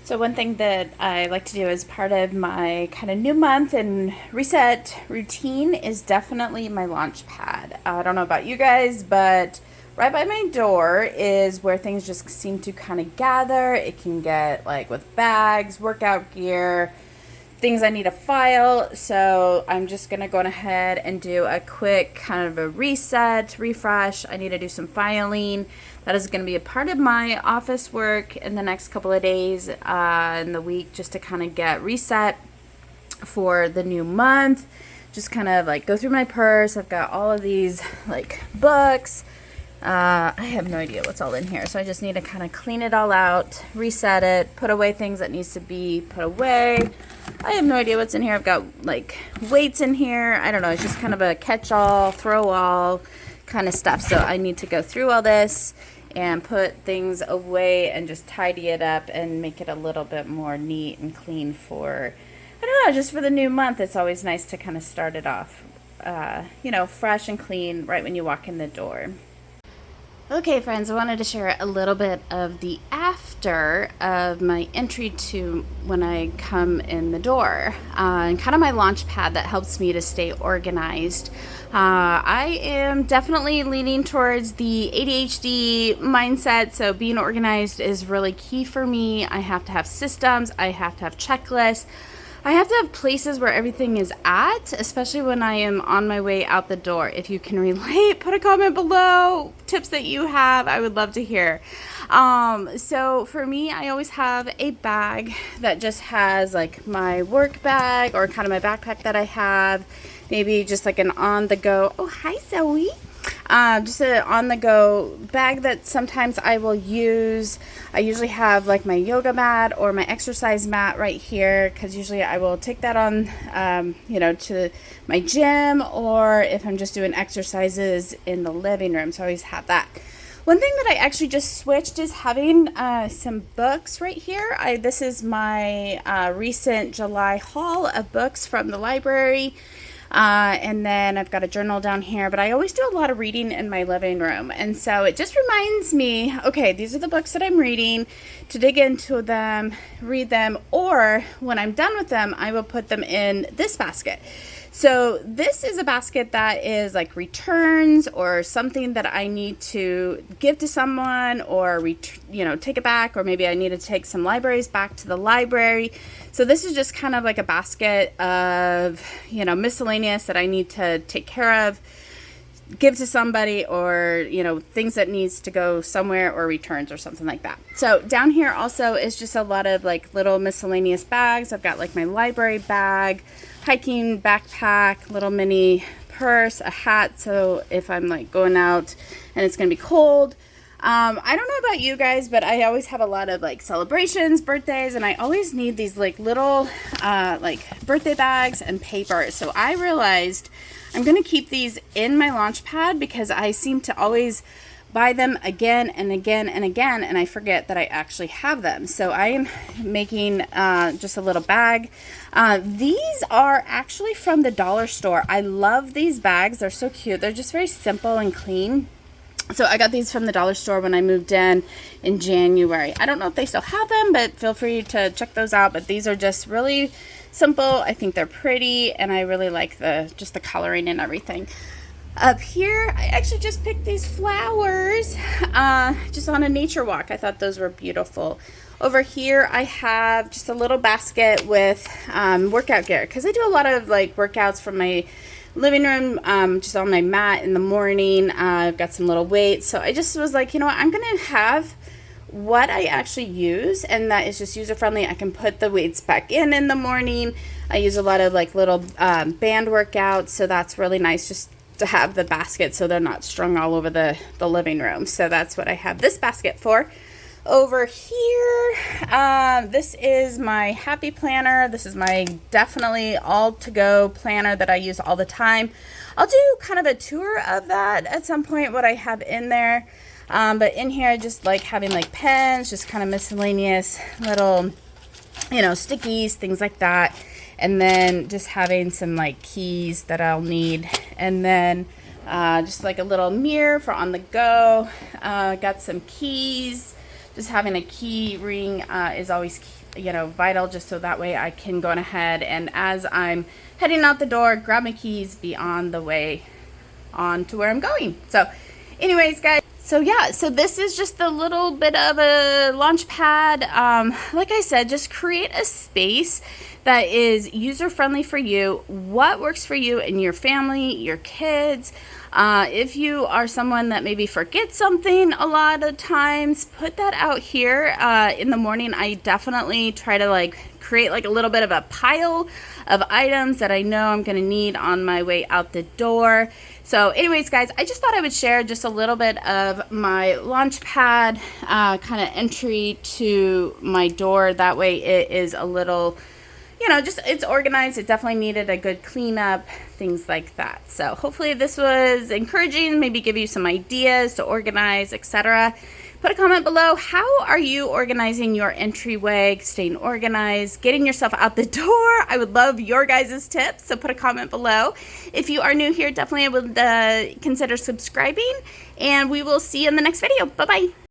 So one thing that I like to do as part of my kind of new month and reset routine is definitely my launch pad. I don't know about you guys, but right by my door is where things just seem to kind of gather. It can get like with bags, workout gear, things I need to file. So I'm just going to go ahead and do a quick kind of a reset, refresh. I need to do some filing. That is going to be a part of my office work in the next couple of days in the week, just to kind of get reset for the new month. Just kind of like go through my purse. I've got all of these like books. I have no idea what's all in here, so I just need to kind of clean it all out, reset it, put away things that needs to be put away. I have no idea what's in here. I've got like weights in here. I don't know. It's just kind of a catch-all, throw-all kind of stuff. So I need to go through all this and put things away and just tidy it up and make it a little bit more neat and clean for, I don't know, just for the new month. It's always nice to kind of start it off, fresh and clean right when you walk in the door. Okay, friends, I wanted to share a little bit of the after of my entry to when I come in the door, and kind of my launch pad that helps me to stay organized. I am definitely leaning towards the ADHD mindset, so being organized is really key for me. I have to have systems, I have to have checklists. I have to have places where everything is at, especially when I am on my way out the door. If you can relate, put a comment below. Tips that you have, I would love to hear. So for me, I always have a bag that just has like my work bag or kind of my backpack that I have. Maybe just like an on-the-go. Oh, hi, Zoe. Just an on-the-go bag that sometimes I will use. I usually have like my yoga mat or my exercise mat right here, because usually I will take that on, to my gym, or if I'm just doing exercises in the living room. So I always have that. One thing that I actually just switched is having some books right here. This is my recent July haul of books from the library. And then I've got a journal down here, but I always do a lot of reading in my living room. And so it just reminds me, okay, these are the books that I'm reading, to dig into them, read them, or when I'm done with them, I will put them in this basket. So this is a basket that is like returns or something that I need to give to someone or, take it back, or maybe I need to take some libraries back to the library. So this is just kind of like a basket of, miscellaneous that I need to take care of, give to somebody, or, things that needs to go somewhere, or returns or something like that. So down here also is just a lot of like little miscellaneous bags. I've got like my library bag, hiking backpack, little mini purse, a hat, so if I'm like going out and it's gonna be cold. I don't know about you guys, but I always have a lot of like celebrations, birthdays, and I always need these like little like birthday bags and paper. So I realized I'm gonna keep these in my launch pad, because I seem to always buy them again and again and again, and I forget that I actually have them. So I am making just a little bag. These are actually from the dollar store. I love these bags. They're so cute. They're just very simple and clean. So I got these from the dollar store when I moved in January. I don't know if they still have them, but feel free to check those out. But these are just really simple. I think they're pretty, and I really like the coloring and everything. Up here, I actually just picked these flowers just on a nature walk. I thought those were beautiful. Over here, I have just a little basket with workout gear, because I do a lot of like workouts from my living room, just on my mat in the morning. I've got some little weights. So I just was like, I'm going to have what I actually use, and that is just user friendly. I can put the weights back in the morning. I use a lot of like little band workouts, so that's really nice just to have the basket so they're not strung all over the living room. So that's what I have this basket for. Over here, this is my happy planner. This is my definitely all-to-go planner that I use all the time. I'll do kind of a tour of that at some point, what I have in there. But in here, I just like having like pens, just kind of miscellaneous little, stickies, things like that. And then just having some like keys that I'll need. And then just like a little mirror for on the go. Got some keys. Just having a key ring is always vital, just so that way I can go on ahead and as I'm heading out the door, grab my keys, be on the way on to where I'm going. So anyways, guys, so yeah, so this is just a little bit of a launch pad. Like I said, just create a space that is user-friendly for you, what works for you and your family, your kids. If you are someone that maybe forgets something a lot of times, put that out here. In the morning, I definitely try to create a little bit of a pile of items that I know I'm gonna need on my way out the door. So anyways, guys, I just thought I would share just a little bit of my launch pad kind of entry to my door. That way it is a little, it's organized. It definitely needed a good cleanup, things like that. So hopefully this was encouraging, maybe give you some ideas to organize, etc. Put a comment below. How are you organizing your entryway, staying organized, getting yourself out the door? I would love your guys' tips, so put a comment below. If you are new here, definitely I would consider subscribing, and we will see you in the next video. Bye-bye.